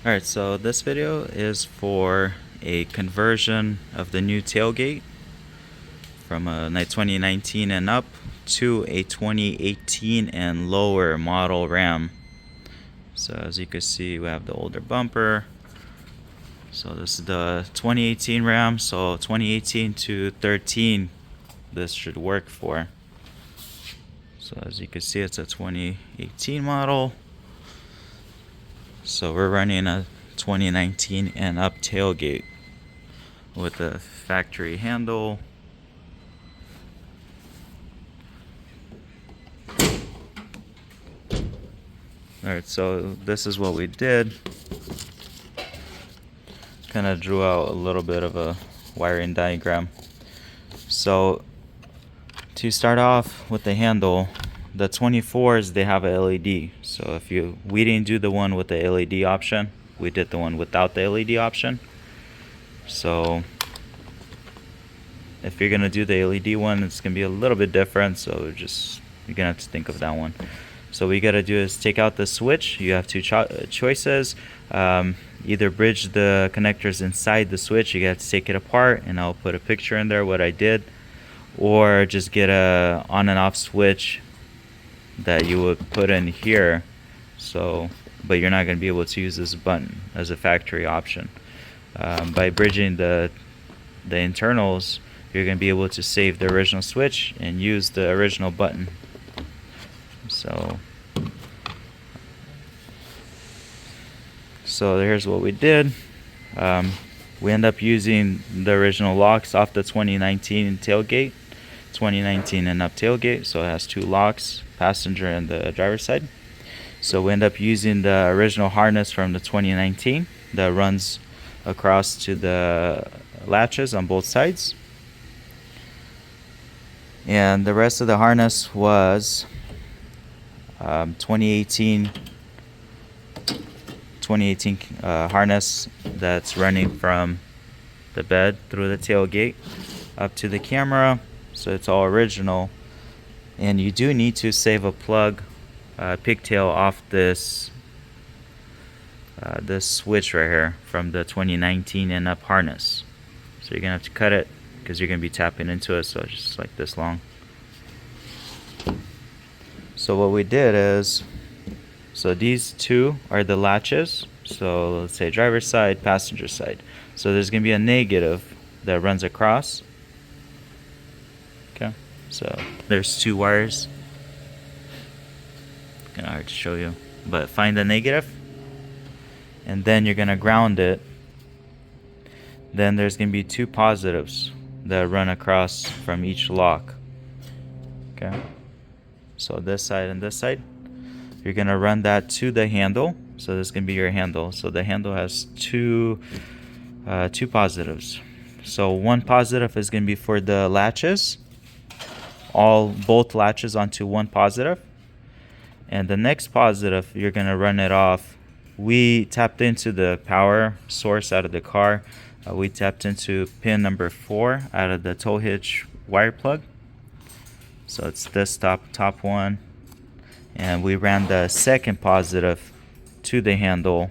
Alright, so this video is for a conversion of the new tailgate from a 2019 and up to a 2018 and lower model Ram. So as you can see, we have the older bumper. So this is the 2018 Ram, so 2018 to 13 this should work for. So as you can see, it's a 2018 model. So we're running a 2019 and up tailgate with a factory handle. Alright, so this is what we did. Kind of drew out a little bit of a wiring diagram. So to start off with the handle, the 24s, they have a LED. So we didn't do the one with the LED option, we did the one without the LED option. So if you're gonna do the LED one, it's gonna be a little bit different, so you're gonna have to think of that one. So what you gotta do is take out the switch. You have two choices. Either bridge the connectors inside the switch, you got to take it apart, and I'll put a picture in there what I did, or just get a on and off switch that you would put in here. So but you're not going to be able to use this button as a factory option. By bridging the internals, you're going to be able to save the original switch and use the original button. So here's what we did. We end up using the original locks off the 2019 tailgate, 2019 and up tailgate. So it has two locks, passenger and the driver's side. So we end up using the original harness from the 2019 that runs across to the latches on both sides. And the rest of the harness was 2018 harness that's running from the bed through the tailgate up to the camera. So it's all original. And you do need to save a plug pigtail off this switch right here from the 2019 and up harness. So you're gonna have to cut it because you're gonna be tapping into it, so it's just like this long. So what we did is, so these two are the latches. So let's say driver's side, passenger side. So there's gonna be a negative that runs across. Okay, so there's two wires. Kind of hard to show you, but find the negative, and then you're gonna ground it. Then there's gonna be two positives that run across from each lock. Okay, so this side and this side. You're gonna run that to the handle. So this is gonna be your handle. So the handle has two positives. So one positive is gonna be for the latches, both latches onto one positive, and the next positive you're gonna run it off. We tapped into the power source out of the car. We tapped into pin number 4 out of the tow hitch wire plug. So it's this top one. And we ran the second positive to the handle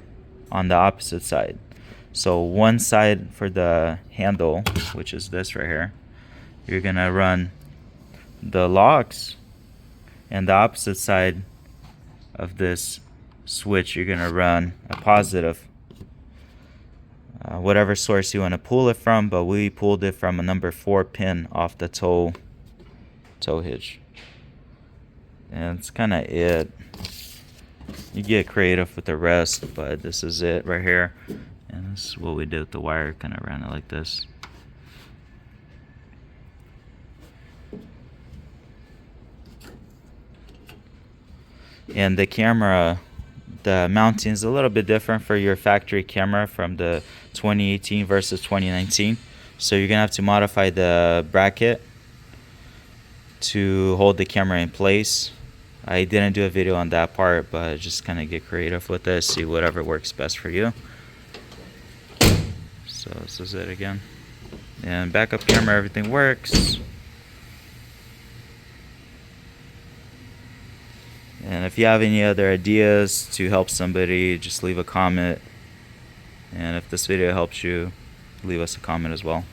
on the opposite side. So one side for the handle, which is this right here, you're gonna run the locks, and the opposite side of this switch you're gonna run a positive, whatever source you want to pull it from, but we pulled it from a number 4 pin off the tow hitch. And it's kind of it. You get creative with the rest, but this is it right here. And this is what we did with the wire. Kind of ran it like this. And the camera, the mounting is a little bit different for your factory camera from the 2018 versus 2019. So you're gonna have to modify the bracket to hold the camera in place. I didn't do a video on that part, but just kind of get creative with this, see whatever works best for you. So this is it again. And backup camera, everything works. And if you have any other ideas to help somebody, just leave a comment And if this video helps you, leave us a comment as well.